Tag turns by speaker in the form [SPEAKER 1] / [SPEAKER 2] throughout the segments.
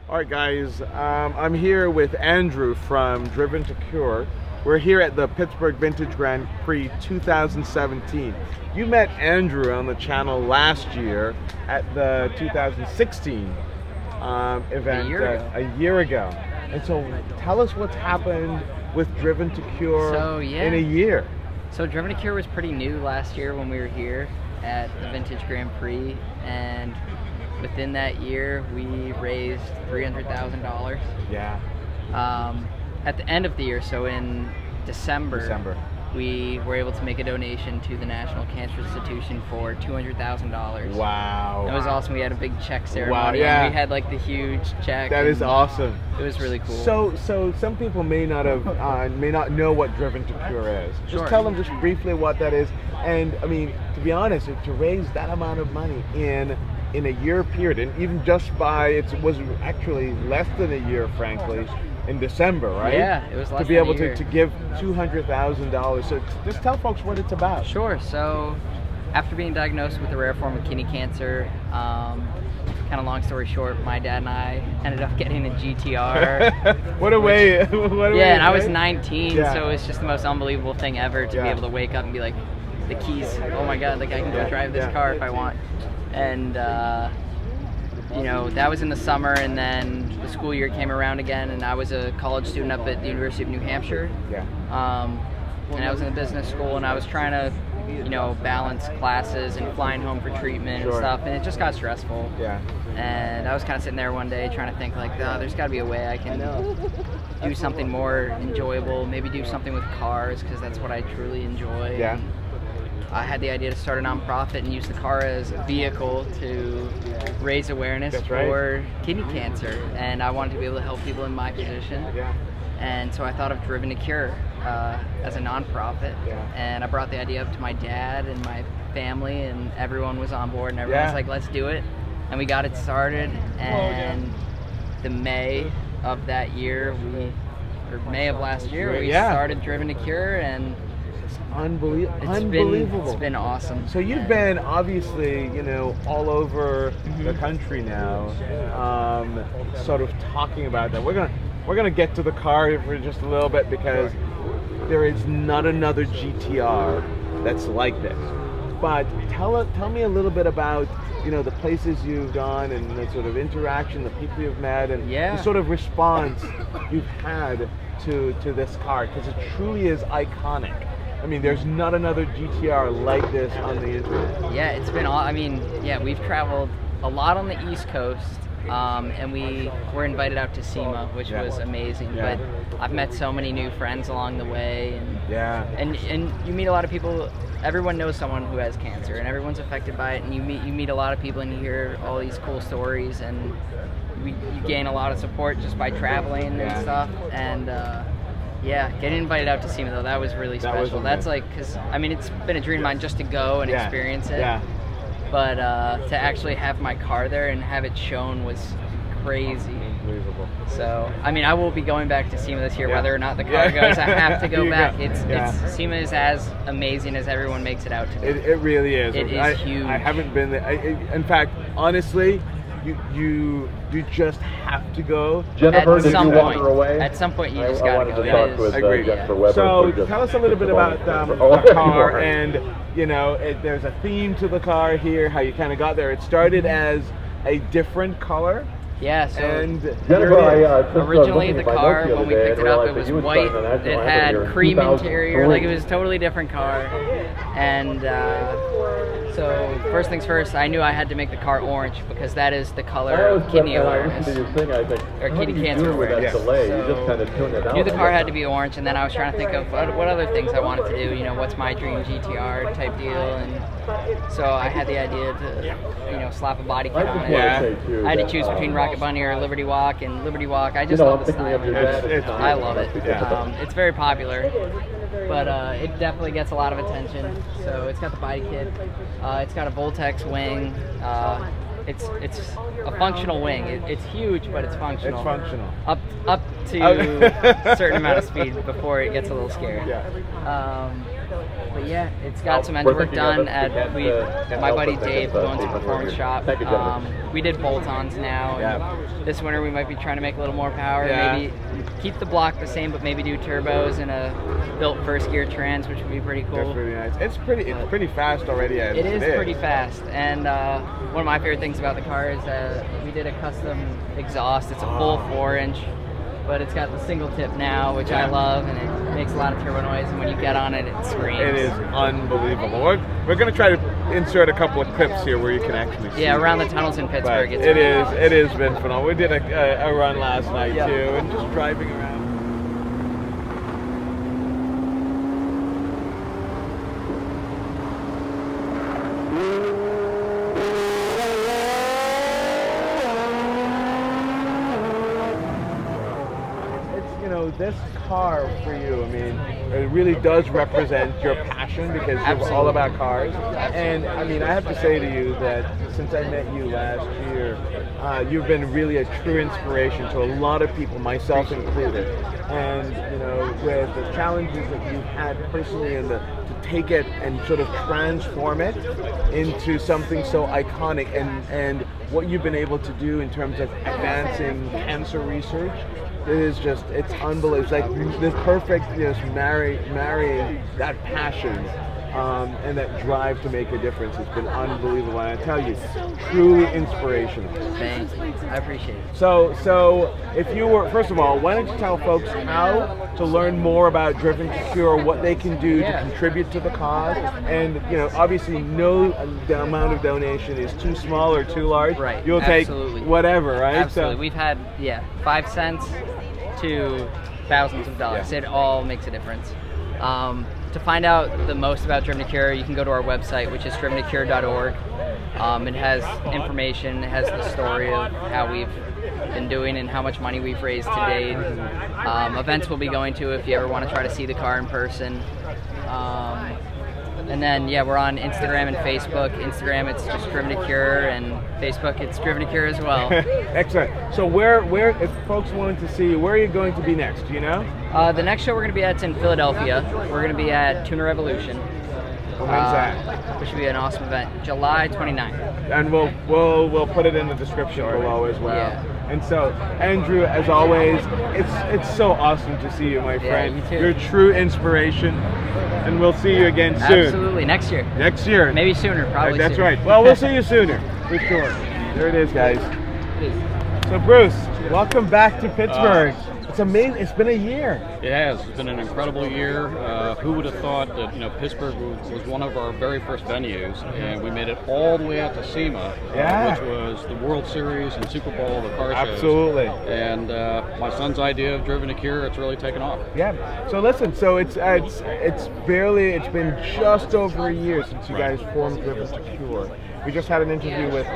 [SPEAKER 1] All right, guys, I'm here with Andrew from Driven to Cure. We're here at the Pittsburgh Vintage Grand Prix 2017. You met Andrew on the channel last year at the 2016 event a year ago. And so tell us what's happened with Driven to Cure in a year.
[SPEAKER 2] So Driven to Cure was pretty new last year when we were here at the Vintage Grand Prix, and within that year we raised $300,000.
[SPEAKER 1] Yeah.
[SPEAKER 2] At the end of the year, so in December, we were able to make a donation to the National Cancer Institution for $200,000.
[SPEAKER 1] Wow.
[SPEAKER 2] It was awesome. We had a big check ceremony.
[SPEAKER 1] Wow, yeah.
[SPEAKER 2] And we had like the huge check.
[SPEAKER 1] That is awesome.
[SPEAKER 2] It was really cool.
[SPEAKER 1] So some people may not know what Driven to Cure is. Just tell them just briefly what that is. And I mean, to be honest, to raise that amount of money in a year period, and even just by, it was actually less than a year, frankly, in December, right?
[SPEAKER 2] Yeah, it was less
[SPEAKER 1] to be
[SPEAKER 2] than
[SPEAKER 1] able
[SPEAKER 2] a year.
[SPEAKER 1] to give $200,000. So just tell folks what it's about.
[SPEAKER 2] Sure. So after being diagnosed with a rare form of kidney cancer, kind of long story short, my dad and I ended up getting a GTR.
[SPEAKER 1] What a way!
[SPEAKER 2] Yeah, and I was 19, so it's just the most unbelievable thing ever to be able to wake up and be like, the keys, oh my god, like I can go drive this car if I want. And you know, that was in the summer, and then the school year came around again, and I was a college student up at the University of New Hampshire. And I was in the business school, and I was trying to, you know, balance classes and flying home for treatment and stuff, and it just got stressful. And I was kind of sitting there one day trying to think like, oh, there's got to be a way I can do something more enjoyable, maybe do something with cars, because that's what I truly enjoy. I had the idea to start a nonprofit and use the car as a vehicle to raise awareness for kidney cancer, and I wanted to be able to help people in my position. And so I thought of Driven to Cure as a nonprofit, and I brought the idea up to my dad and my family, and everyone was on board, and everyone was like, let's do it. And we got it started, and the May of that year, May of last year, we started Driven to Cure, and
[SPEAKER 1] Unbelievable.
[SPEAKER 2] It's been awesome.
[SPEAKER 1] So you've been obviously, you know, all over the country now, sort of talking about that. We're gonna get to the car for just a little bit, because there is not another GTR that's like this. But tell me a little bit about, you know, the places you've gone and the sort of interaction, the people you've met, and the sort of response you've had to this car, because it truly is iconic. I mean, there's not another GTR like this on the internet.
[SPEAKER 2] Yeah, it's been all, I mean, yeah, we've traveled a lot on the East Coast, and we were invited out to SEMA, which was amazing. But I've met so many new friends along the way, and and you meet a lot of people. Everyone knows someone who has cancer, and everyone's affected by it, and you meet a lot of people, and you hear all these cool stories, and you gain a lot of support just by traveling and stuff. And yeah, getting invited out to SEMA, though, that was really special. That's like, because I mean, it's been a dream of mine just to go and experience it. But to actually have my car there and have it shown was crazy.
[SPEAKER 1] Unbelievable.
[SPEAKER 2] So, I mean, I will be going back to SEMA this year, whether or not the car goes. I have to go back. SEMA is as amazing as everyone makes it out to be.
[SPEAKER 1] It really is.
[SPEAKER 2] It is huge.
[SPEAKER 1] I haven't been there. In fact, honestly, you just have to go.
[SPEAKER 3] Jennifer, did you want her away?
[SPEAKER 2] At some point, you just gotta go.
[SPEAKER 3] Talk with Jennifer Weber.
[SPEAKER 1] So tell us a little bit about the car, and you know, there's a theme to the car here. How you kind of got there. It started as a different color.
[SPEAKER 2] Yeah, so
[SPEAKER 3] originally
[SPEAKER 2] the car, when we picked it up, it was white. It had cream interior, like it was a totally different car. And so first things first, I knew I had to make the car orange, because that is the color of kidney awareness, or kidney cancer awareness. So I knew the car had to be orange, and then I was trying to think of what other things I wanted to do. You know, what's my dream GTR type deal, and so I had the idea to, you know, slap a body kit on it. I had to choose between Rocket Bunny or LibertyWalk, and LibertyWalk, I just love the style. I love it. It's very popular, but it definitely gets a lot of attention. So it's got the body kit. It's got a Voltex wing. It's a functional wing. It's huge, but it's functional.
[SPEAKER 1] It's functional.
[SPEAKER 2] Up to a certain amount of speed before it gets a little scary. But yeah, it's got some engine work done at my buddy Dave, who owns a performance shop. We did bolt-ons now. And this winter we might be trying to make a little more power. Maybe keep the block the same, but maybe do turbos and a built first gear trans, which would be pretty cool.
[SPEAKER 1] That's really nice. It's pretty fast already.
[SPEAKER 2] It is pretty fast. And one of my favorite things about the car is we did a custom exhaust. It's a full 4-inch. But it's got the single tip now, which I love, and it makes a lot of turbo noise, and when you get on it, it screams.
[SPEAKER 1] It is unbelievable. We're going to try to insert a couple of clips here where you can actually see.
[SPEAKER 2] Yeah, around the tunnels in Pittsburgh.
[SPEAKER 1] It has been phenomenal. We did a run last night too, and just driving around. This car for you, I mean, it really does represent your passion because you're all about cars. And I mean, I have to say to you that since I met you last year, you've been really a true inspiration to a lot of people, myself included. And you know, with the challenges that you've had personally and to take it and sort of transform it into something so iconic, and what you've been able to do in terms of advancing cancer research. It is just, it's unbelievable. It's like this perfect, marrying that passion and that drive to make a difference has been unbelievable. And I tell you, truly inspirational.
[SPEAKER 2] Thanks. I appreciate it.
[SPEAKER 1] So if you were, first of all, why don't you tell folks how to learn more about Driven to Cure, what they can do to contribute to the cause, and you know, obviously no amount of donation is too small or too large.
[SPEAKER 2] Right.
[SPEAKER 1] You'll take whatever, right?
[SPEAKER 2] Absolutely. So, we've had 5 cents to thousands of dollars. It all makes a difference. To find out the most about Driven to Cure, you can go to our website, which is driventocure.org. It has information, it has the story of how we've been doing and how much money we've raised to date. Events we'll be going to if you ever want to try to see the car in person. And then, we're on Instagram and Facebook. Instagram, it's just Driven to Cure, and Facebook, it's Driven to Cure as well.
[SPEAKER 1] Excellent. So where, if folks wanted to see you, where are you going to be next? Do you know?
[SPEAKER 2] The next show we're going to be at is in Philadelphia. We're going to be at Tuner Revolution.
[SPEAKER 1] When's that?
[SPEAKER 2] Which should be an awesome event. July 29th.
[SPEAKER 1] And we'll put it in the description below as well. Yeah. And so, Andrew, as always, it's so awesome to see you, my friend.
[SPEAKER 2] You too.
[SPEAKER 1] You're a true inspiration, and we'll see you again soon.
[SPEAKER 2] Absolutely, next year.
[SPEAKER 1] Next year.
[SPEAKER 2] Maybe sooner, probably.
[SPEAKER 1] That's
[SPEAKER 2] sooner.
[SPEAKER 1] right. Well, we'll see you sooner, for sure. There it is, guys.
[SPEAKER 2] It is.
[SPEAKER 1] So, Bruce, welcome back to Pittsburgh. It's amazing. It's been a year.
[SPEAKER 4] It has. It's been an incredible year. Who would have thought that Pittsburgh was one of our very first venues, and we made it all the way out to SEMA, which was the World Series and Super Bowl of the car shows.
[SPEAKER 1] Absolutely.
[SPEAKER 4] And my son's idea of Driven to Cure, it's really taken off.
[SPEAKER 1] Yeah. So listen. So it's been just over a year since you guys formed Driven to Cure. We just had an interview with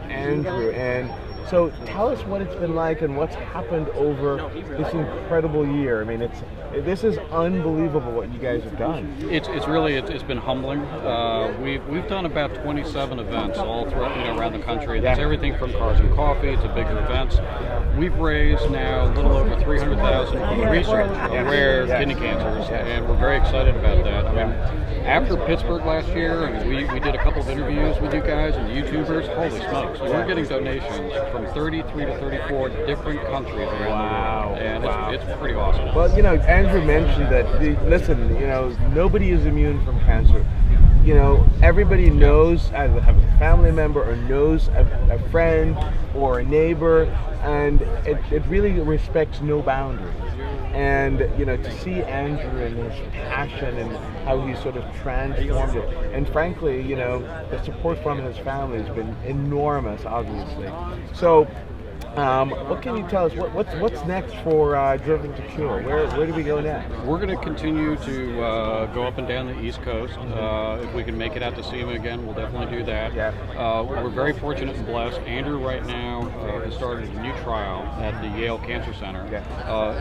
[SPEAKER 1] Andrew, and so tell us what it's been like and what's happened over this incredible year. I mean, this is unbelievable what you guys have done.
[SPEAKER 4] It's been humbling. We've done about 27 events all throughout around the country. There's everything from cars and coffee to bigger events. We've raised now a little over $300,000 for research on rare kidney cancers, and we're very excited about that. I mean, after Pittsburgh last year, we did a couple of interviews with you guys and YouTubers. Holy smokes, we're getting donations from 33 to 34 different countries around the world, and it's pretty awesome.
[SPEAKER 1] Well, Andrew mentioned that, listen, nobody is immune from cancer. Everybody knows, either have a family member or knows a friend or a neighbor, and it really respects no boundaries. And to see Andrew and his passion and how he sort of transformed it, and frankly, the support from his family has been enormous, obviously. So, what can you tell us? What's next for Driven to Cure? Where do we go next?
[SPEAKER 4] We're going to continue to go up and down the East Coast. If we can make it out to SEMA again, we'll definitely do that. We're very fortunate and blessed. Andrew right now has started a new trial at the Yale Cancer Center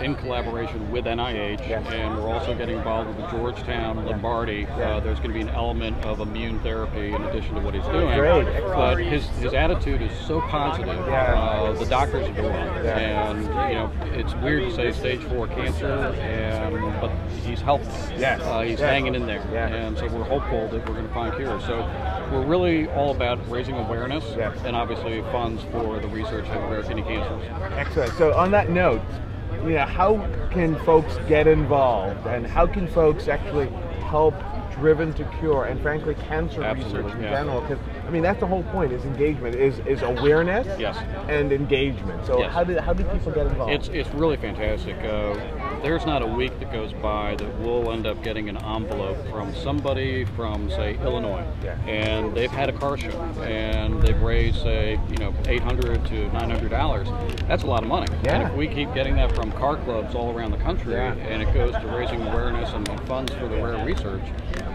[SPEAKER 4] in collaboration with NIH, and we're also getting involved with the Georgetown Lombardi. There's going to be an element of immune therapy in addition to what he's doing.
[SPEAKER 1] Great.
[SPEAKER 4] But his attitude is so positive. The doctor doctors adore him. And you know, it's weird to say stage 4 cancer, but he's healthy.
[SPEAKER 1] Yes.
[SPEAKER 4] He's hanging in there, and so we're hopeful that we're going to find cures. So we're really all about raising awareness and obviously funds for the research of rare kidney cancers.
[SPEAKER 1] Excellent. So on that note, you know, how can folks get involved, and how can folks actually help Driven to Cure and frankly cancer research in general? Because I mean, that's the whole point, is engagement, is awareness and engagement. So how do people get involved?
[SPEAKER 4] It's really fantastic. There's not a week that goes by that we'll end up getting an envelope from somebody from, say, Illinois, and they've had a car show and they've raised, say, you know, $800 to $900. That's a lot of money. And if we keep getting that from car clubs all around the country, and it goes to raising awareness and funds for the rare research,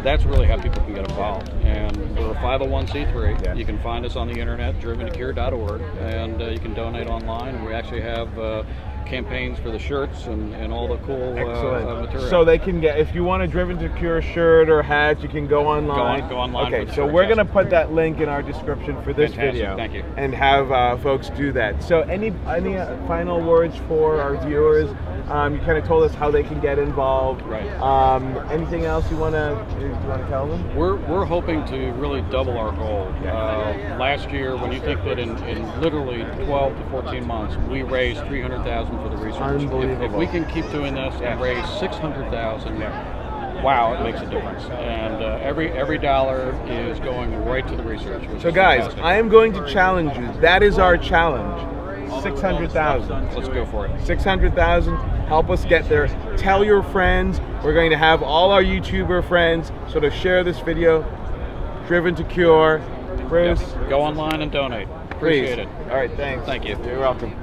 [SPEAKER 4] that's really how people can get involved. And we're a 501c3. You can find us on the internet, driventocure.org, and you can donate online. We actually have campaigns for the shirts and all the cool material.
[SPEAKER 1] So they can get, if you want a Driven to Cure shirt or hat, you can go online.
[SPEAKER 4] Go online.
[SPEAKER 1] Okay, so we're going to put that link in our description for this video.
[SPEAKER 4] Thank you.
[SPEAKER 1] And have folks do that. So any final words for our viewers? You kind of told us how they can get involved.
[SPEAKER 4] Right.
[SPEAKER 1] Anything else you want to tell them?
[SPEAKER 4] We're hoping to really double our goal. Last year, when you think that in literally 12 to 14 months, we raised $300,000 for the research.
[SPEAKER 1] Unbelievable.
[SPEAKER 4] If we can keep doing this and raise $600,000, wow, it makes a difference. And every dollar is going right to the research.
[SPEAKER 1] So guys, fantastic. I am going to challenge you. That is our challenge. 600,000.
[SPEAKER 4] Let's go for it.
[SPEAKER 1] 600,000. Help us get there. Tell your friends. We're going to have all our YouTuber friends sort of share this video. Driven to Cure. Bruce,
[SPEAKER 4] go online and donate. Appreciate it.
[SPEAKER 1] All right, thanks.
[SPEAKER 4] Thank you.
[SPEAKER 1] You're welcome.